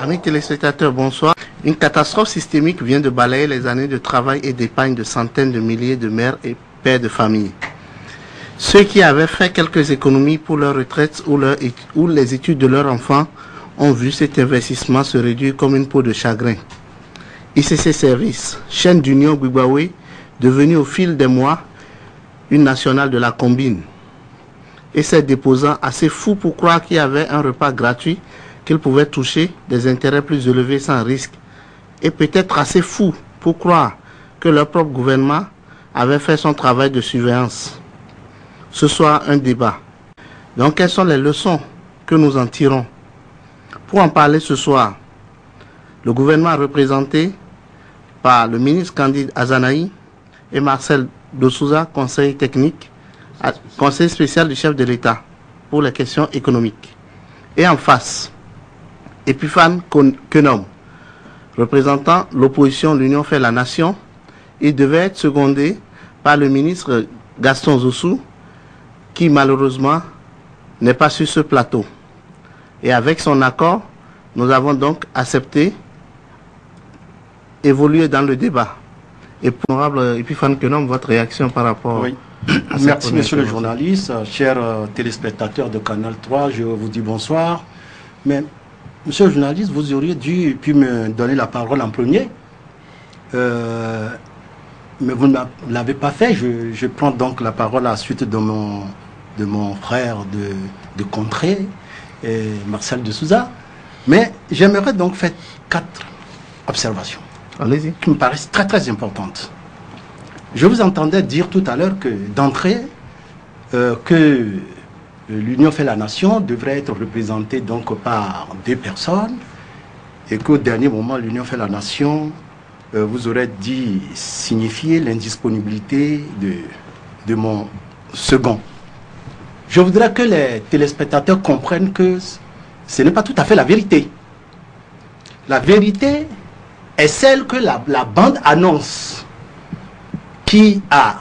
Amis téléspectateurs, bonsoir. Une catastrophe systémique vient de balayer les années de travail et d'épargne de centaines de milliers de mères et pères de famille. Ceux qui avaient fait quelques économies pour leur retraite ou les études de leurs enfants ont vu cet investissement se réduire comme une peau de chagrin. ICC Service, chaîne d'union Gbigbawe, devenue au fil des mois une nationale de la combine. Et ses déposants assez fous pour croire qu'il y avait un repas gratuit, qu'ils pouvaient toucher des intérêts plus élevés sans risque. Et peut-être assez fous pour croire que leur propre gouvernement avait fait son travail de surveillance. Ce soir, un débat. Donc, quelles sont les leçons que nous en tirons? Pour en parler ce soir, le gouvernement représenté par le ministre Candide Azanaï et Marcel de Souza, conseiller technique, conseiller spécial du chef de l'État pour les questions économiques. Et en face, Epiphane Kenom, représentant l'opposition L'Union fait la nation. Il devait être secondé par le ministre Gaston Zossou, qui malheureusement n'est pas sur ce plateau. Et avec son accord, nous avons donc accepté évoluer dans le débat. Et pour honorable Epiphane Kenom, votre réaction par rapport à cette Merci monsieur le journaliste, chers téléspectateurs de Canal 3, je vous dis bonsoir. Mais monsieur le journaliste, vous auriez dû me donner la parole en premier. Mais vous ne l'avez pas fait. Je prends donc la parole à la suite de mon frère de contrée, Marcel de Souza. Mais j'aimerais donc faire 4 observations. Allez-y. Qui me paraissent très très importantes. Je vous entendais dire tout à l'heure que d'entrée, que l'Union fait la nation devrait être représentée donc par 2 personnes et qu'au dernier moment, l'Union fait la nation vous aurait dit signifier l'indisponibilité de mon second. Je voudrais que les téléspectateurs comprennent que ce n'est pas tout à fait la vérité. La vérité est celle que la bande annonce qui a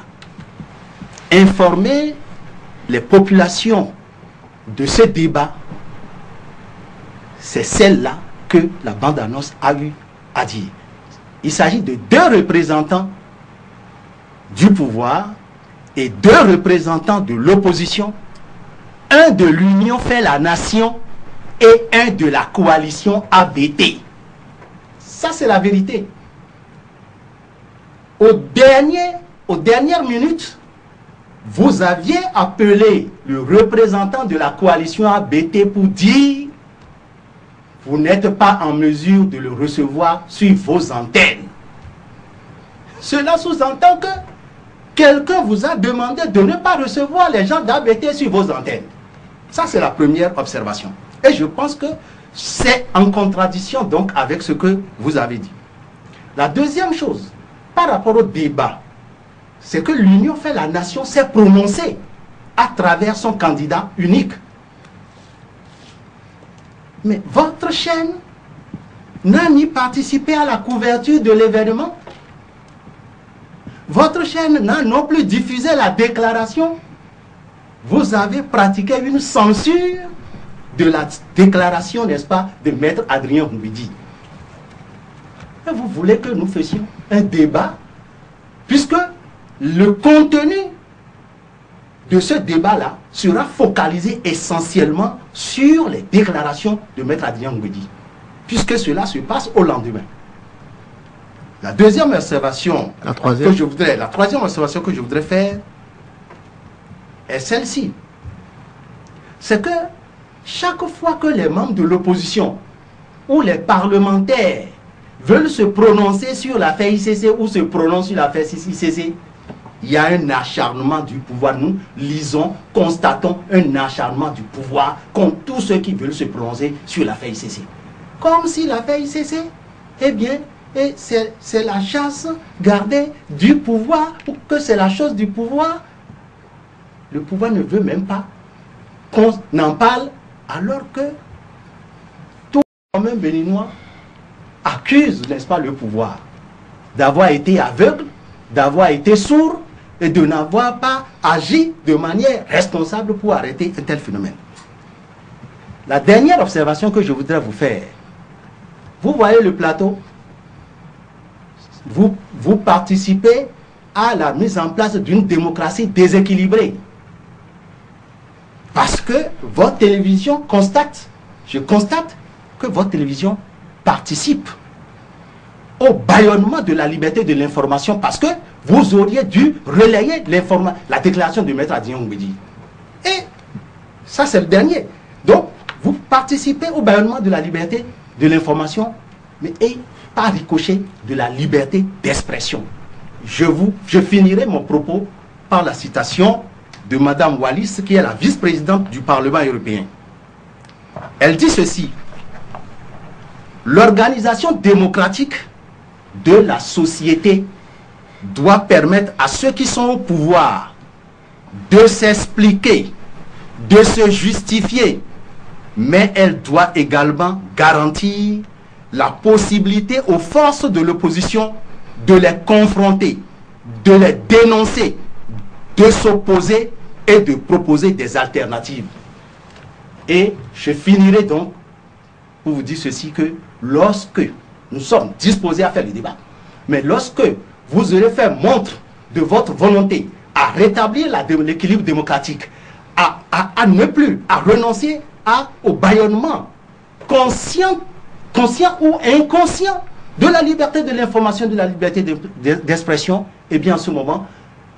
informé les populations de ce débat, c'est celle-là que la bande-annonce a eu à dire. Il s'agit de 2 représentants du pouvoir et 2 représentants de l'opposition, un de l'Union fait la nation et un de la coalition ABT. Ça, c'est la vérité. Aux dernières minutes, vous aviez appelé le représentant de la coalition ABT pour dire vous n'êtes pas en mesure de le recevoir sur vos antennes. Cela sous-entend que quelqu'un vous a demandé de ne pas recevoir les gens d'ABT sur vos antennes. Ça, c'est la première observation. Et je pense que c'est en contradiction donc avec ce que vous avez dit. La deuxième chose, par rapport au débat, c'est que l'Union fait la nation s'est prononcée à travers son candidat unique. Mais votre chaîne n'a ni participé à la couverture de l'événement. Votre chaîne n'a non plus diffusé la déclaration. Vous avez pratiqué une censure de la déclaration, n'est-ce pas, de Maître Adrien Mbidi. Et vous voulez que nous fassions un débat, puisque le contenu de ce débat-là sera focalisé essentiellement sur les déclarations de Maître Adrien Mbidi, puisque cela se passe au lendemain. La deuxième observation que je voudrais faire est celle-ci. C'est que chaque fois que les membres de l'opposition ou les parlementaires veulent se prononcer sur l'affaire ICC ou se prononcent sur l'affaire ICC, il y a un acharnement du pouvoir. Nous lisons, constatons un acharnement du pouvoir contre tous ceux qui veulent se prononcer sur l'affaire ICC. Comme si l'affaire ICC, eh bien, c'est la chasse gardée du pouvoir, ou que c'est la chose du pouvoir. Le pouvoir ne veut même pas qu'on en parle, alors que tout le monde béninois accuse, n'est-ce pas, le pouvoir d'avoir été aveugle, d'avoir été sourd et de n'avoir pas agi de manière responsable pour arrêter un tel phénomène. La dernière observation que je voudrais vous faire vous voyez le plateau, vous participez à la mise en place d'une démocratie déséquilibrée. Parce que votre télévision constate, je constate que votre télévision participe au bâillonnement de la liberté de l'information, parce que vous auriez dû relayer la déclaration de Maître Adrien Goumbedi. Et ça, c'est le dernier. Donc, vous participez au bâillonnement de la liberté de l'information, mais par ricochet de la liberté d'expression. Je finirai mon propos par la citation de Mme Wallis, qui est la vice-présidente du Parlement européen. Elle dit ceci: l'organisation démocratique de la société doit permettre à ceux qui sont au pouvoir de s'expliquer, de se justifier, mais elle doit également garantir la possibilité aux forces de l'opposition de les confronter, de les dénoncer, de s'opposer et de proposer des alternatives. Et je finirai donc pour vous dire ceci, que lorsque nous sommes disposés à faire le débat, mais lorsque vous aurez fait montre de votre volonté à rétablir l'équilibre démocratique, à ne plus, à renoncer au bâillonnement conscient ou inconscient de la liberté de l'information, de la liberté d'expression, et bien en ce moment,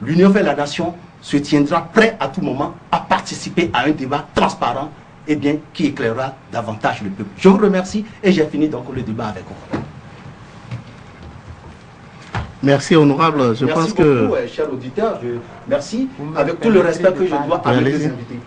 l'Union fait la nation se tiendra prêt à tout moment à participer à un débat transparent et bien qui éclairera davantage le peuple. Je vous remercie et j'ai fini donc le débat avec vous. Merci honorable. Je pense que... Merci beaucoup, chers auditeurs. Merci avec tout le respect que je dois à mes deux invités.